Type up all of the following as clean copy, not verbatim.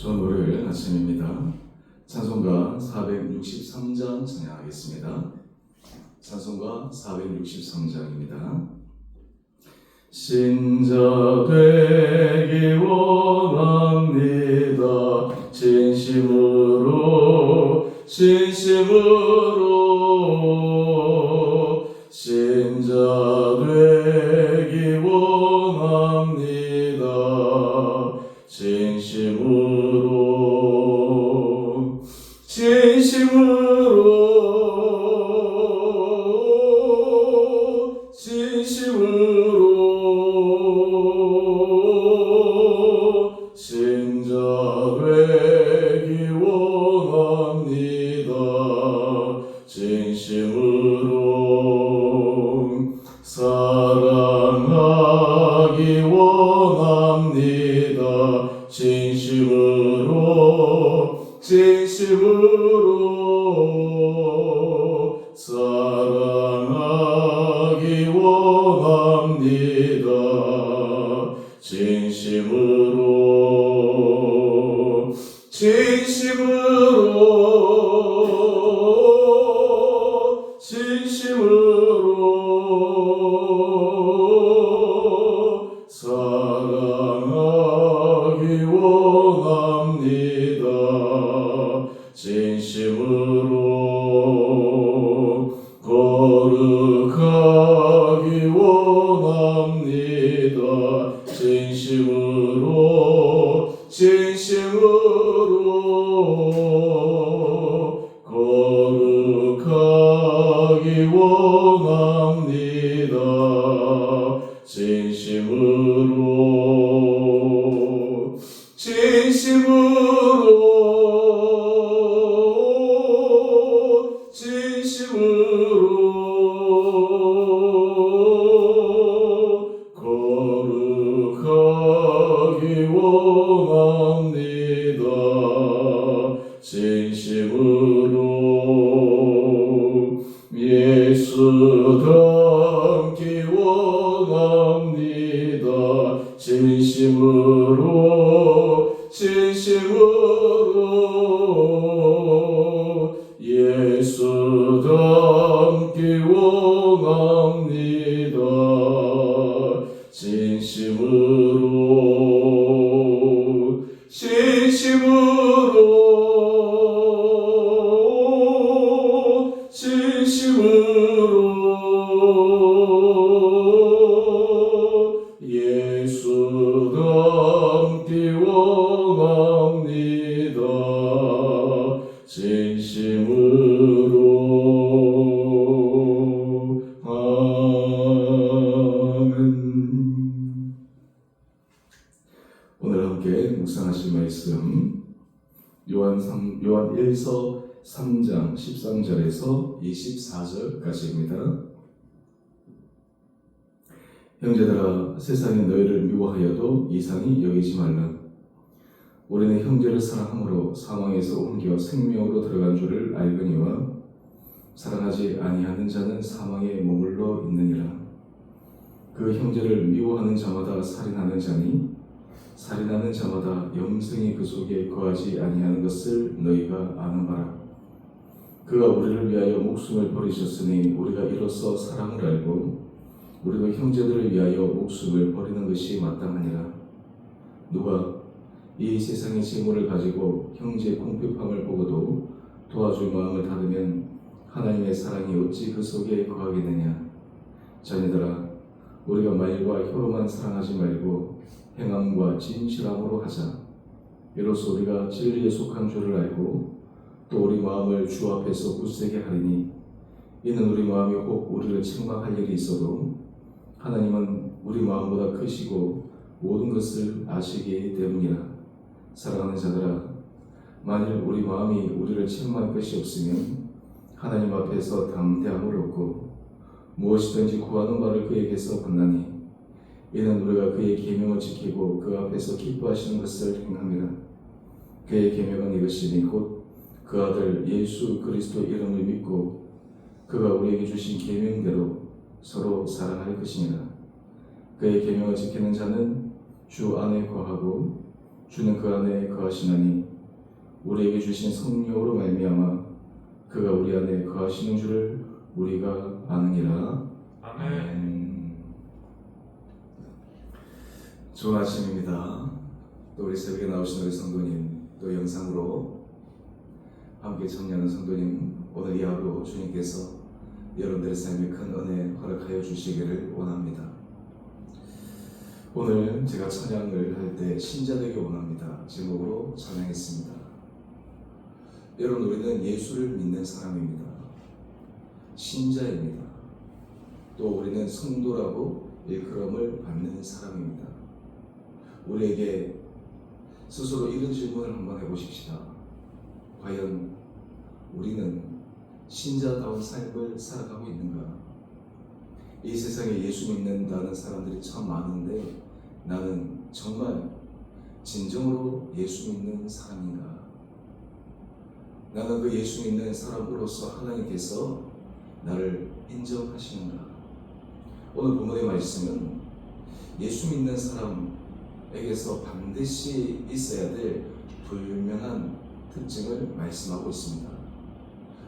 좋은 월요일 아침입니다. 찬송가 463장 찬양하겠습니다. 찬송가 463장입니다. 신자 되기 원합니다. 진심으로 신자 되기 원합니다. 진심으로 신자 되기 원합니다. 진심으로 사랑하기 원합니다. 진심으로 사랑하기 원합니다. 진심으로 사랑하기 원합니다. 진심으로 거룩하기 원합니다. 진심으로 거룩하기 원합니다. 진심으로 거룩하기 원합니다. 진심으로 예수 닮기 원합니다. 진심으로 예수 닮기 원합니다. 진심으로 예수 닮기 원합니다. 진심으로 아멘. 오늘 함께 묵상하실 말씀 요한 1서 3장 13절에서 24절까지입니다. 형제들아, 세상이 너희를 미워하여도 이상히 여기지 말라. 우리는 형제를 사랑함으로 사망에서 옮겨 생명으로 들어간 줄을 알거니와 사랑하지 아니하는 자는 사망에 머물러 있느니라. 그 형제를 미워하는 자마다 살인하는 자니 살인하는 자마다 영생이 그 속에 거하지 아니하는 것을 너희가 아는 바라. 그가 우리를 위하여 목숨을 버리셨으니 우리가 이로써 사랑을 알고 우리도 형제들을 위하여 목숨을 버리는 것이 마땅하니라. 누가 이 세상의 재물을 가지고 형제의 궁핍함을 보고도 도와줄 마음을 닫으면 하나님의 사랑이 어찌 그 속에 거하겠느냐. 자녀들아, 우리가 말과 혀로만 사랑하지 말고 행함과 진실함으로 하자. 이로써 우리가 진리에 속한 줄을 알고 또 우리 마음을 주 앞에서 굳세게 하리니 이는 우리 마음이 혹 우리를 책망할 일이 있어도 하나님은 우리 마음보다 크시고 모든 것을 아시기 때문이라. 사랑하는 자들아, 만일 우리 마음이 우리를 책망할 것이 없으면 하나님 앞에서 담대함을 얻고 무엇이든지 구하는 바를 그에게서 받나니 이는 우리가 그의 계명을 지키고 그 앞에서 기뻐하시는 것을 행함이라. 그의 계명은 이것이니 곧 그 아들 예수 그리스도 이름을 믿고 그가 우리에게 주신 계명대로 서로 사랑할 것이니라. 그의 계명을 지키는 자는 주 안에 거하고 주는 그 안에 거하시나니 우리에게 주신 성령으로 말미암아 그가 우리 안에 거하시는 줄을 우리가 아느니라. 아멘. 좋은 아침입니다. 또 우리 새벽에 나오신 우리 성도님, 또 영상으로 함께 참여하는 성도님, 오늘 이 하루 주님께서 여러분들의 삶에 큰 은혜 허락하여 주시기를 원합니다. 오늘 제가 찬양을 할 때 신자 되기 원합니다 제목으로 찬양했습니다. 여러분, 우리는 예수를 믿는 사람입니다. 신자입니다. 또 우리는 성도라고 일컬음을 받는 사람입니다. 우리에게 스스로 이런 질문을 한번 해보십시다. 과연 우리는 신자다운 삶을 살아가고 있는가? 이 세상에 예수 믿는다는 사람들이 참 많은데 나는 정말 진정으로 예수 믿는 사람인가? 나는 그 예수 믿는 사람으로서 하나님께서 나를 인정하시는가? 오늘 본문의 말씀은 예수 믿는 사람에게서 반드시 있어야 될 불명한 특징을 말씀하고 있습니다.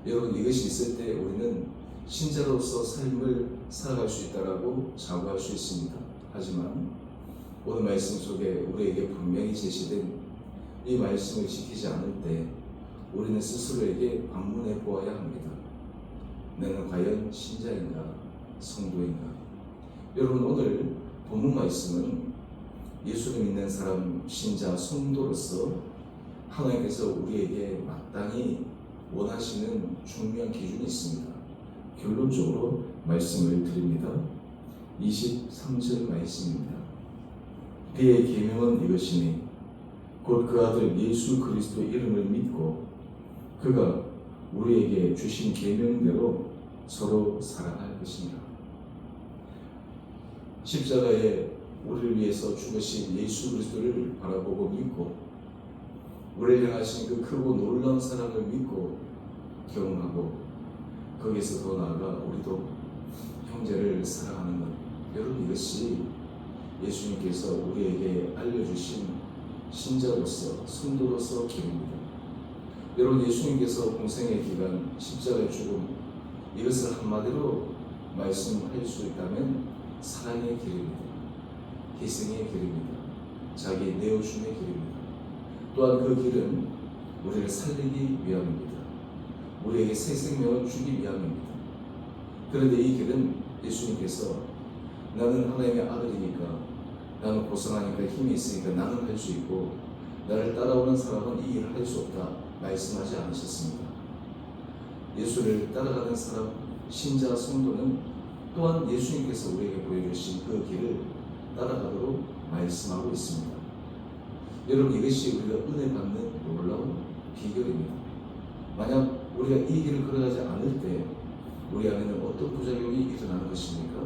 여러분, 이것이 있을 때 우리는 신자로서 삶을 살아갈 수 있다라고 자부할 수 있습니다. 하지만 오늘 말씀 속에 우리에게 분명히 제시된 이 말씀을 지키지 않을 때 우리는 스스로에게 반문해 보아야 합니다. 나는 과연 신자인가, 성도인가? 여러분, 오늘 본문 말씀은 예수를 믿는 사람, 신자, 성도로서 하나님께서 우리에게 마땅히 원하시는 중요한 기준이 있습니다. 결론적으로 말씀을 드립니다. 23절 말씀입니다. 그의 계명은 이것이니 곧 그 아들 예수 그리스도 이름을 믿고 그가 우리에게 주신 계명대로 서로 사랑할 것입니다. 십자가에 우리를 위해서 죽으신 예수 그리스도를 바라보고 믿고 우리를 향하신 그 크고 놀라운 사랑을 믿고 경험하고 거기에서 더 나아가 우리도 형제를 사랑하는 것, 여러분, 이것이 예수님께서 우리에게 알려주신 신자로서 성도로서 길입니다. 여러분, 예수님께서 공생의 기간 십자가의 죽음, 이것을 한마디로 말씀할 수 있다면 사랑의 길입니다. 희생의 길입니다. 자기 내어줌의 길입니다. 또한 그 길은 우리를 살리기 위함입니다. 우리에게 새 생명을 주기 위함입니다. 그런데 이 길은 예수님께서 나는 하나님의 아들이니까, 나는 고상하니까 힘이 있으니까 나는 할 수 있고 나를 따라오는 사람은 이 일을 할 수 없다 말씀하지 않으셨습니다. 예수를 따라가는 사람, 신자, 성도는 또한 예수님께서 우리에게 보여주신 그 길을 따라가도록 말씀하고 있습니다. 여러분, 이것이 우리가 은혜 받는 놀라운 비결입니다. 만약 우리가 이 길을 걸어가지 않을 때 우리 안에는 어떤 부작용이 일어나는 것입니까?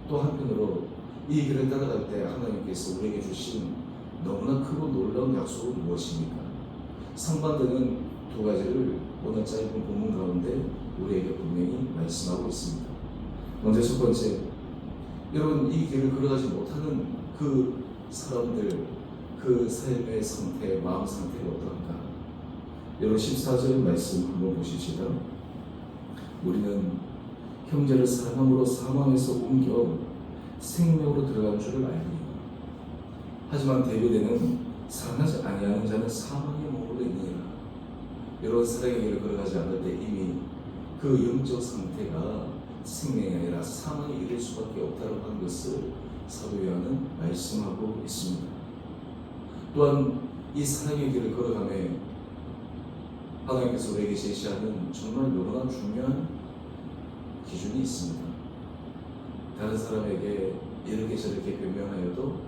또 한편으로 이 길을 따라갈 때 하나님께서 우리에게 주신 너무나 크고 놀라운 약속은 무엇입니까? 상반되는 두 가지를 오늘 짧은 본문 가운데 우리에게 분명히 말씀하고 있습니다. 먼저 첫 번째, 여러분, 이 길을 걸어가지 못하는 그 사람들, 그 삶의 상태, 마음 상태가 어떠한가? 여러분, 14절 말씀 한번 보십시다. 우리는 형제를 사랑함으로 사망에서 옮겨 생명으로 들어간 줄을 알니 하지만 대비되는 사랑하지 아니하는 자는 사망의 몸으로 있느니라. 여러분, 사랑의 길을 걸어가지 않을 때 이미 그 영적 상태가 생명이 아니라 사망에 이를 수밖에 없다고 하는 것을 사도 요한은 말씀하고 있습니다. 또한 이 사랑의 길을 걸어가며 하나님께서 우리에게 제시하는 정말 너무나 중요한 기준이 있습니다. 다른 사람에게 이렇게 저렇게 변명하여도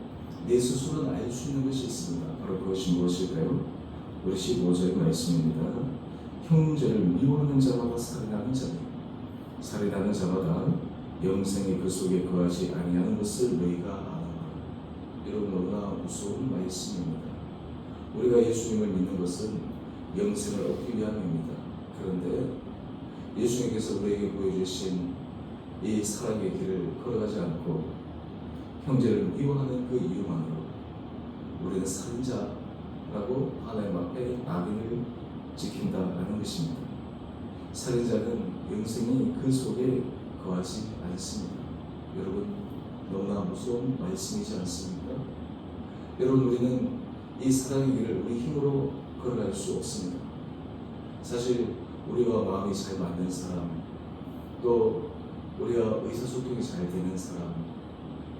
내 스스로는 알 수 있는 것이 있습니다. 바로 그것이 무엇일까요? 우리 15절 말씀입니다. 형제를 미워하는 자마다 살인하는 자니 살인하는 자마다 영생이 그 속에 거하지 아니하는 것을 너희가 아노라. 여러분, 너무나 무서운 말씀입니다. 우리가 예수님을 믿는 것은 영생을 얻기 위함입니다. 그런데 예수님께서 우리에게 보여주신 이 사랑의 길을 걸어가지 않고 형제를 미워하는 그 이유만으로 우리는 살인자, 지킨다라는 것입니다. 살인자는 영생이 그 속에 거하지 않습니다. 여러분, 너무나 무서운 말씀이지 않습니까? 여러분, 우리는 이 사랑의 길을 우리 힘으로 걸어갈 수 없습니다. 사실 우리와 마음이 잘 맞는 사람, 또 우리가 의사소통이 잘 되는 사람,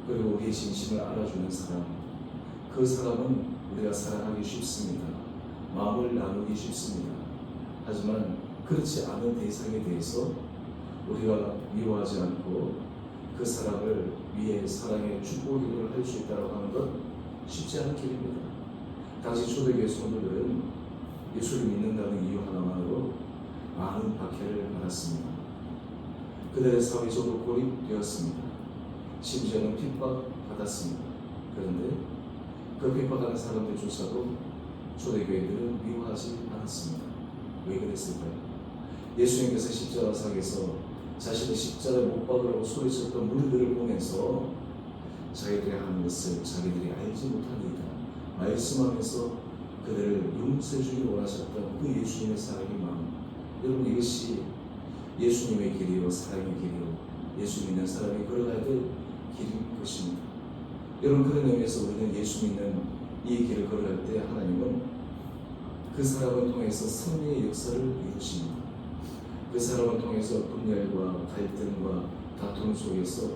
그리고 우리의 진심을 알아주는 사람, 그 사람은 우리가 사랑하기 쉽습니다. 마음을 나누기 쉽습니다. 하지만 그렇지 않은 대상에 대해서 우리가 미워하지 않고 그 사람을 위해 사랑의 축복 기도를 할 수 있다고 하는 것 쉽지 않은 길입니다. 당시 초대교회 성도들은 예수를 믿는다는 이유 하나만으로 많은 박해를 받았습니다. 그들의 사회적으로 고립되었습니다. 심지어는 핍박받았습니다. 그런데 그 핍박하는 사람들조차도 초대교회들은 미워하지 않았습니다. 왜 그랬을까요? 예수님께서 십자가상에서 자신의 십자가에 못 박으라고 소리쳤던 무리들을 보면서 자기들이 하는 것을 자기들이 알지 못하니까 말씀하면서 그들을 용서해 주기를 원하셨던 그 예수님의 사랑의 마음, 여러분, 이것이 예수님의 길이요 사랑의 길이요 예수 믿는 사람이 걸어가야 될 길인 것입니다. 여러분, 그런 의미에서 우리는 예수 믿는 이 길을 걸어갈 때 하나님은 그 사람을 통해서 승리의 역사를 이루십니다. 그 사람을 통해서 분열과 갈등과 다툼 속에서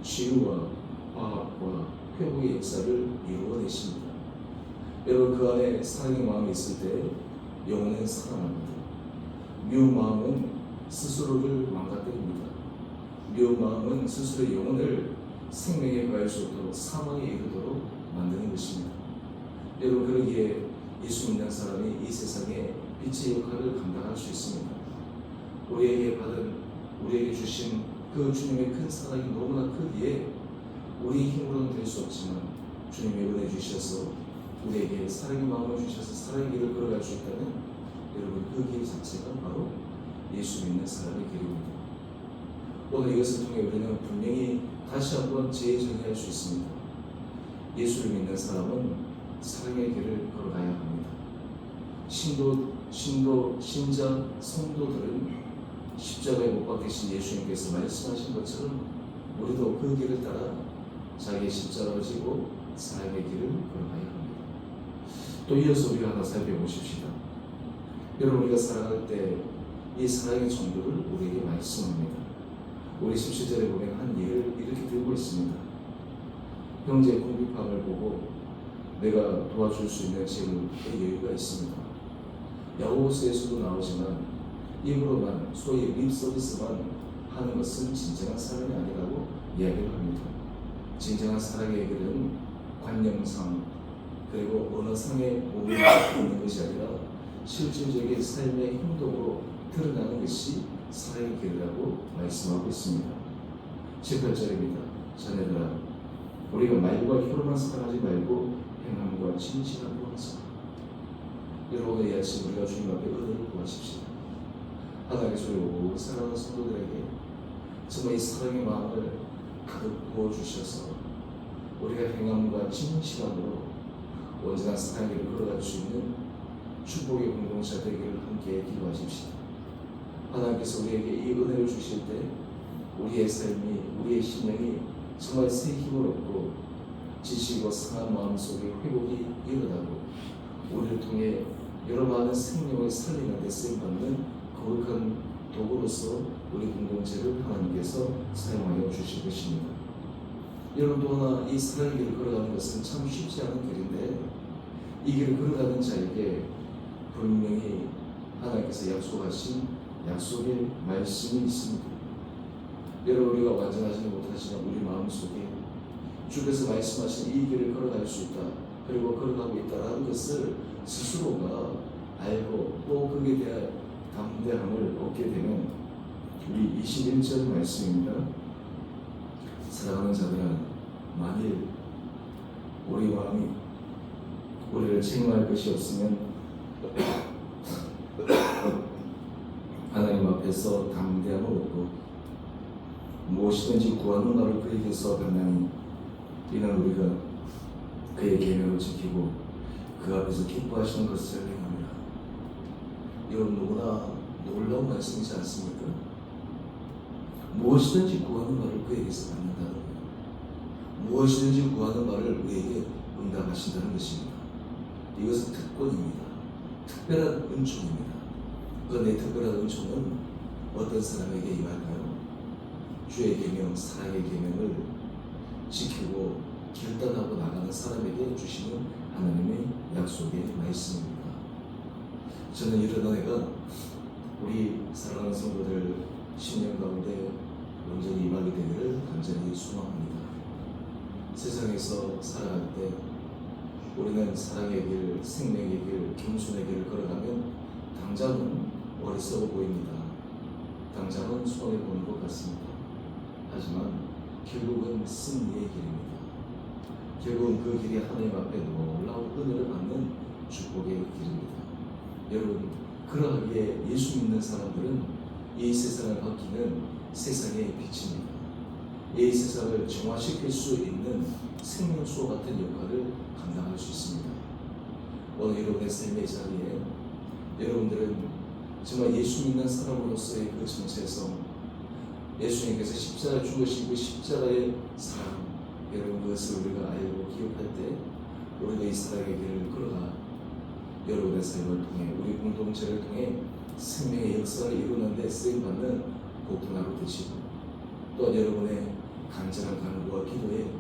치유와 화합과 회복의 역사를 이루어내십니다. 여러분, 그 안에 사랑의 마음이 있을 때 영혼은 살아납니다. 미운 마음은 스스로를 망가뜨립니다. 미운 마음은 스스로의 영혼을 생명에 가할 수 없도록 사망에 이르도록 만드는 것입니다. 여러분, 그러기에 예수 믿는 사람이 이 세상에 빛의 역할을 감당할 수 있습니다. 우리에게 주신 그 주님의 큰 사랑이 너무나 크기에 우리의 힘으로는 될 수 없지만 주님의 은혜 주셔서 우리에게 사랑의 마음을 주셔서 사랑의 길을 걸어갈 수 있다는, 여러분, 그 길 자체가 바로 예수 믿는 사람의 길입니다. 오늘 이것을 통해 우리는 분명히 다시 한번 재정의할 수 있습니다. 예수를 믿는 사람은 사랑의 길을 걸어가야 합니다. 신자, 성도들은 십자가에 못 박히신 예수님께서 말씀하신 것처럼 우리도 그 길을 따라 자기의 십자가를 지고 사랑의 길을 걸어가야 합니다. 또 이어서 우리가 하나 살펴보십시다. 여러분, 우리가 살아갈 때 이 사랑의 정도를 우리에게 말씀합니다. 우리 17절에 보면 한 예를 이렇게 들고 있습니다. 형제의 궁핍함을 보고 내가 도와줄 수 있는 재물의 여유가 있습니다. 야고보서에서도 나오지만 입으로만, 소위 립 서비스만 하는 것은 진정한 사랑이 아니라고 이야기를 합니다. 진정한 사랑의 길은 관념상 그리고 언어상의 몸이 있는 것이 아니라 실질적인 삶의 행동으로 드러나는 것이 사랑의 길이라고 말씀하고 있습니다. 18절입니다. 자녀들아, 우리가 말과 혀로만 사랑하지 말고 행함과 진실함으로 하자. 여러분, 이 아침 우리가 주님 앞에 은혜를 구하십시다. 하나님께서 우리 사랑하는 성도들에게 정말 이 사랑의 마음을 가득 부어주셔서 우리가 행함과 진실함으로 온전한 사랑의 길을 걸어갈 수 있는 축복의 공동체 되기를 함께 기도하십시다. 하나님께서 우리에게 이 은혜를 주실 때 우리의 삶이, 우리의 심령이 정말 새 힘을 얻고 지치고 상한 마음속에 회복이 일어나고 우리를 통해 여러 많은 생명을 살리는 데 쓰임받는 거룩한 도구로서 우리 공동체를 하나님께서 사용하여 주실 것입니다. 여러분, 또 하나 이 사랑의 길을 걸어가는 것은 참 쉽지 않은 길인데 이 길을 걸어가는 자에게 분명히 하나님께서 약속하신 약속의 말씀이 있습니다. 여러분, 우리가 완전하지 못하지만 우리 마음속에 주께서 말씀하신 이 길을 걸어갈 수 있다, 그리고 걸어가고 있다라는 것을 스스로가 알고 또 거기에 대한 담대함을 얻게 되면 우리 21절 말씀입니다. 사랑하는 자들아, 만일 우리 마음이 우리를 책망할 것이 없으면 하나님 앞에서 담대함을 얻고 무엇이든지 구하는 바를 그에게서 받나니 이는 우리가 그의 계명을 지키고 그 앞에서 기뻐하시는 것을 행합니다. 여러분 너무나 놀라운 말씀이지 않습니까? 무엇이든지 구하는 바를 그에게서 받는다는 거예요. 무엇이든지 구하는 바를 우리에게 응답하신다는 것입니다. 이것은 특권입니다. 특별한 은총입니다. 그런데 특별한 은총은 어떤 사람에게 임할까요? 주의 계명, 사랑의 계명을 지키고 결단하고 나가는 사람에게 주시는 하나님의 약속의 말씀입니다. 저는 이런 은혜가 우리 사랑하는 성도들 10년 가운데 온전히 임하게 되기를 간절히 소망합니다. 세상에서 살아갈 때 우리는 사랑의 길, 생명의 길, 겸손의 길을 걸어가면 당장은 어리석어 보입니다. 당장은 손해보는 것 같습니다. 하지만 결국은 승리의 길입니다. 결국은 그 길이 하나님 앞에 놀라운 은혜를 받는 축복의 길입니다. 여러분, 그러하기에 예수 믿는 사람들은 이 세상을 바뀌는 세상의 빛입니다. 이 세상을 정화시킬 수 있는 생명수와 같은 역할을 감당할 수 있습니다. 오늘 여러분의 삶의 자리에 여러분들은 정말 예수 믿는 사람으로서의 그 정체성, 예수님께서 십자가를 죽으신 그 십자가의 사랑, 여러분 그것을 우리가 알고 기억할 때 우리가 이 사랑의 길을 걸어가 여러분의 삶을 통해 우리 공동체를 통해 생명의 역사를 이루는 데 쓰임받는 복된 하루 되시고, 또한 여러분의 간절한 간구와 기도에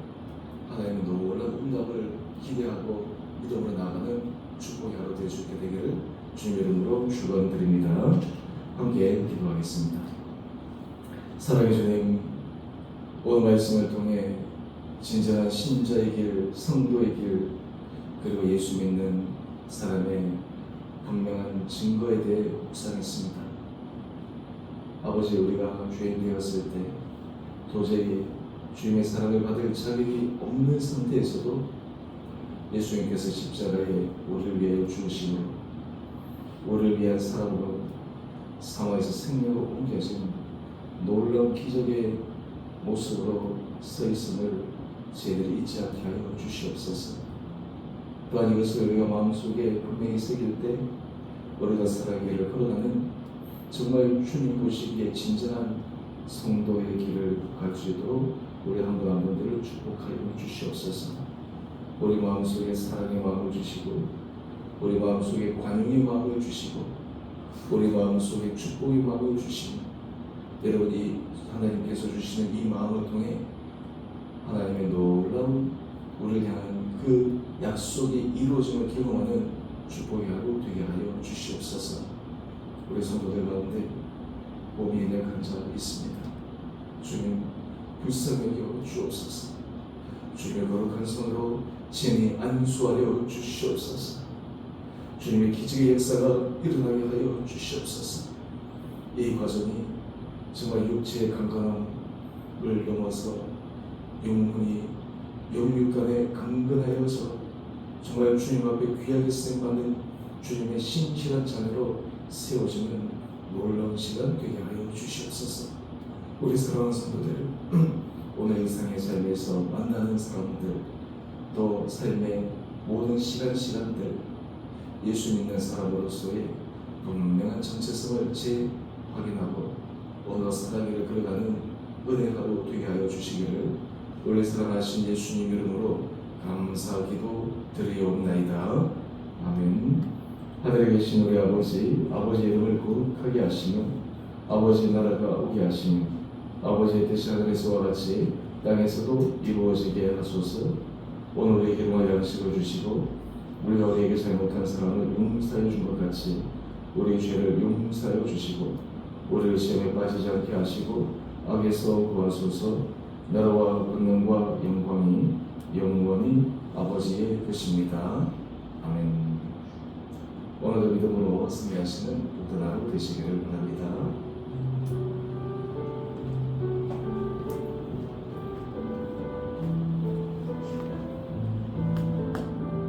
하나님의 놀라운 응답을 기대하고 믿음으로 나아가는 축복의 하루 되실 수 있게 되기를 주님의 이름으로 축원드립니다. 함께 기도하겠습니다. 사랑의 주님, 오늘 말씀을 통해 진정한 신자의 길, 성도의 길, 그리고 예수 믿는 사람의 분명한 증거에 대해 묵상했습니다. 아버지, 우리가 죄인 되었을 때 도저히 주님의 사랑을 받을 자격이 없는 상태에서도 예수님께서 십자가에 우리를 위하여 죽으심으로 우리를 위한 사람으로 상황에서 생명으로 옮겨진 놀라운 기적의 모습으로 서 있음을 저희들이 잊지 않게 하여 주시옵소서. 또한 이것을 우리가 마음속에 분명히 새길 때 우리가 사랑의 길을 걸어가는 정말 주님 보시기에 진정한 성도의 길을 갈 수 있도록 우리 한 분 한 분들을 축복하여 주시옵소서. 우리 마음속에 사랑의 마음을 주시고 우리 마음속에 관용의 마음을 주시고 우리 마음속에 축복의 마음을 주시고, 여러분이 하나님께서 주시는 이 마음을 통해 하나님의 놀라운 우리를 향한 그 약속이 이루어짐을 경험하는 축복의 하루 되게 하여 주시옵소서. 우리 성도들 가운데 몸이 연약한 자 있습니다. 주님, 불쌍히 여겨 주옵소서. 주님의 거룩한 손으로 진히 안수하여 주시옵소서. 주님의 기적의 역사가 일어나게 하여 주시옵소서. 이 과정이 정말 육체의 강건함을 넘어서 영혼이 영육간에 강건하여서 정말 주님 앞에 귀하게 쓰임받는 주님의 신실한 자녀로 세워지는 놀라운 시간 되게 하여 주시옵소서. 우리 사랑하는 성도들, 오늘 일상의 삶에서 만나는 사람들, 또 삶의 모든 시간들, 예수 믿는 사람으로서의 분명한 정체성을 재확인하고 오늘 사랑을 걸어가는 은혜 하루 되게 하여 주시기를 우리 사랑하신 예수님 이름으로 감사기도 드리옵나이다. 아멘. 하늘에 계신 우리 아버지, 아버지 이름을 거룩하게 하시며 아버지 나라가 오게 하시며 아버지의 뜻이 하늘에서와 같이 땅에서도 이루어지게 하소서. 오늘 우리에게 일용할 양식을 주시고 우리가 우리에게 잘못한 사람을 용서하여 준 것 같이 우리의 죄를 용서하여 주시고 우리를 시험에 빠지지 않게 하시고 악에서 구하소서. 나라와 권능과 영광이 영원히 아버지의 것입니다. 아멘. 오늘도 믿음으로 승리하시는 복된 하루 되시기를 바랍니다.